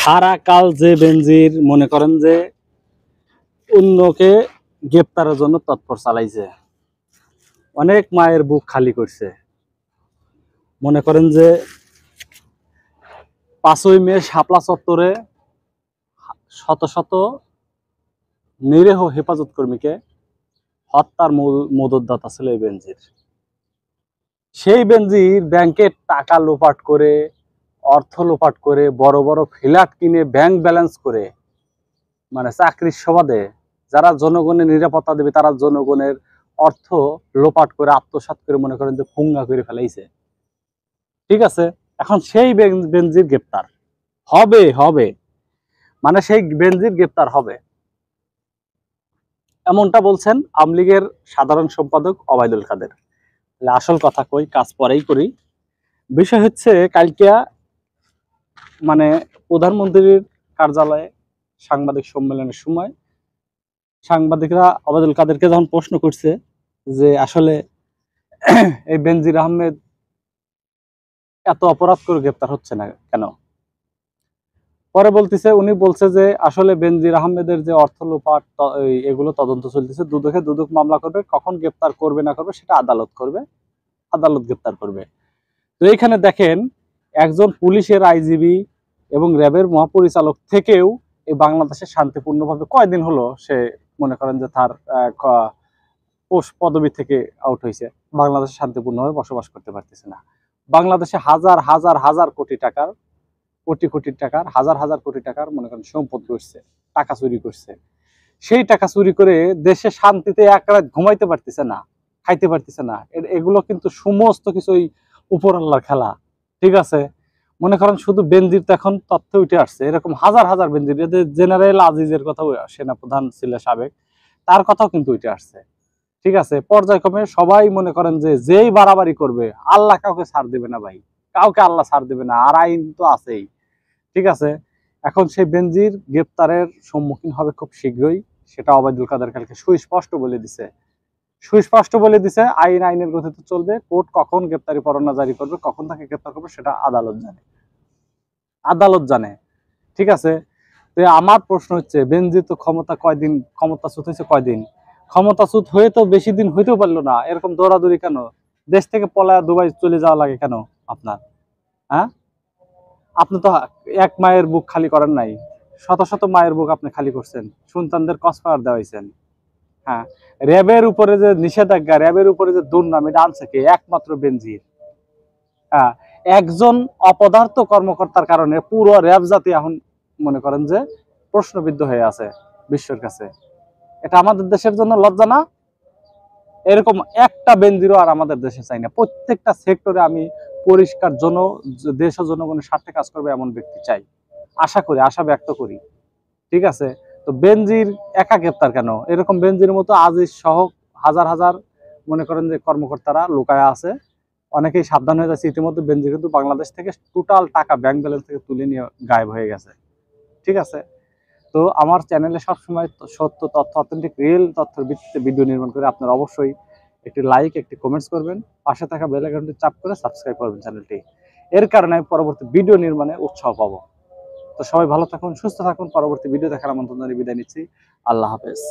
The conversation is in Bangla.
সারা কাল যে বেনজির মনে করেন যে অন্যকে গ্রেপ্তারের জন্য তৎপর চালাইছে, অনেক মায়ের বুক খালি করছে। মনে করেন যে 5ই মে শাপলা চত্বরে শত শত নিরীহ হেফাজত কর্মীকে হত্যার মূল মদতদাতা ছিল এই বেনজির। সেই বেনজির ব্যাংকের টাকা লোপাট করে, অর্থ লোপাট করে, বড় বড় ফ্ল্যাট কিনে ব্যাংক ব্যালেন্স করে, মানে চাকরির সুবাদে যারা জনগণের নিরাপত্তা দেবে তারা জনগণের অর্থ লোপাট করে আত্মসাৎ করে মনে করেন যে ফুঙ্গা করে ফেলাইছে। ঠিক আছে, এখন সেই বেনজির গ্রেপ্তার হবে হবে মানে সেই বেনজির গ্রেপ্তার হবে, এমনটা বলছেন আওয়ামী লীগের সাধারণ সম্পাদক ওবায়দুল কাদের। আসল কথা কই, কাজ পরেই করি। বিষয় হচ্ছে কালকে মানে প্রধানমন্ত্রীর কার্যালয়ে সাংবাদিক সম্মেলনের সময় সাংবাদিকরা ওবায়দুল কাদেরকে যখন প্রশ্ন করছে যে আসলে এই বেনজির আহমেদ এত অপরাধ করে গ্রেপ্তার হচ্ছে না কেন, পরে উনি বলছে যে আসলে বেনজির আহমেদের যে অর্থ লোপাট এগুলো তদন্ত চলতেছে, দুদক মামলা করবে, কখন গ্রেপ্তার করবে না করবে সেটা আদালত করবে, আদালত গ্রেপ্তার করবে। তো এইখানে দেখেন একজন পুলিশের আইজিবি এবং র্যাবের মহাপরিচালক থেকেও এই বাংলাদেশে শান্তিপূর্ণভাবে কয়দিন হলো সে মনে করেন যে তার পদবি থেকে আউট হয়েছে, বাংলাদেশে শান্তিপূর্ণভাবে বসবাস করতে পারতেছে না। বাংলাদেশে হাজার হাজার হাজার কোটি টাকার হাজার হাজার কোটি টাকার মনে করেন সম্পদ করছে, টাকা চুরি করছে। সেই টাকা চুরি করে দেশে শান্তিতে এক রাত ঘুমাইতে পারতেছে না, খাইতে পারতেছে না। এগুলো কিন্তু সমস্ত কিছুই উপর আল্লাহর খেলা। ঠিক আছে, মনে করেন শুধু বেনজির তো এখন তথ্য উঠে আসছে, এরকম হাজার হাজার বেনজির, জেনারেল আজিজের কথা, সেনাপ্রধান ছিল সাবেক, তার কথাও কিন্তু উঠে আসছে। ঠিক আছে, পর্যায়ক্রমে সবাই মনে করেন যে যেই বাড়াবাড়ি করবে আল্লাহ কাউকে ছাড় দেবে না ভাই, কাউকে আল্লাহ ছাড় দেবে না, আর আইন তো আছেই। ঠিক আছে, এখন সেই বেনজির গ্রেপ্তারের সম্মুখীন হবে খুব শীঘ্রই, সেটা ওবায়দুল কাদের কালকে সুস্পষ্ট বলে দিছে। আইনের গতিতে চলবে, কোর্ট কখন গ্রেপ্তারি পরোয়ানা জারি করবে, কখন তাকে গ্রেপ্তার করবে সেটা আদালত জানে। ঠিক আছে, তো আমার প্রশ্ন হচ্ছে বেনজির তো ক্ষমতাচ্যুত হয়েছে কয়দিন, ক্ষমতাচ্যুত হয়ে তো বেশি দিন হইতেও পারলো না, এরকম দৌড়াদৌড়ি কেন? দেশ থেকে পলায়া দুবাই চলে যাওয়া লাগে কেন আপনার? হ্যাঁ, আপনি তো এক মায়ের বুক খালি করেন নাই, শত শত মায়ের বুক আপনি খালি করছেন, সন্তানদের কসফার দেওয়াইছেন। হ্যাঁ, র্যাবের উপরে যে নিষেধাজ্ঞা, র্যাবের উপরে যে দুর্নাম, এটা আনছে কে? একমাত্র বেনজির। হ্যাঁ, একজন অপদার্থ কর্মকর্তার কারণে পুরো র্যাব জাতি এখন মনে করেন যে প্রশ্নবিদ্ধ হয়ে আছে বিশ্বের কাছে। এটা আমাদের দেশের জন্য লজ্জা না? এরকম একটা বেনজিরও আর আমাদের দেশে চাই না। প্রত্যেকটা সেক্টরে আমি পরিষ্কার দেশ ও জনগণের স্বার্থে কাজ করবে এমন ব্যক্তি চাই, আশা ব্যক্ত করি। ঠিক আছে, তো বেনজির একা গ্রেপ্তার কেন? এরকম বেনজির মতো আজিজ সহ হাজার হাজার মনে করেন যে কর্মকর্তারা লুকায়া আছে, অনেকেই সাবধান হয়ে যাচ্ছে। ইতিমধ্যে বেনজির কিন্তু বাংলাদেশ থেকে টোটাল টাকা ব্যাংক ব্যালেন্স থেকে তুলে নিয়ে গায়েব হয়ে গেছে। ঠিক আছে, তো আমার চ্যানেলে সবসময় সত্য তথ্য, অথেন্টিক রিয়েল তথ্যের ভিত্তিতে ভিডিও নির্মাণ করে আপনারা অবশ্যই একটি লাইক, একটি কমেন্টস করবেন, পাশে থাকা বেল আইকনটি চাপ করে সাবস্ক্রাইব করবেন চ্যানেলটি। এর কারণে আমি পরবর্তী ভিডিও নির্মাণে উৎসাহ পাবো। তো সবাই ভালো থাকুন, সুস্থ থাকুন। পরবর্তী ভিডিও দেখার আমন্ত্রণ জানিয়ে বিদায় নিচ্ছি। আল্লাহ হাফেজ।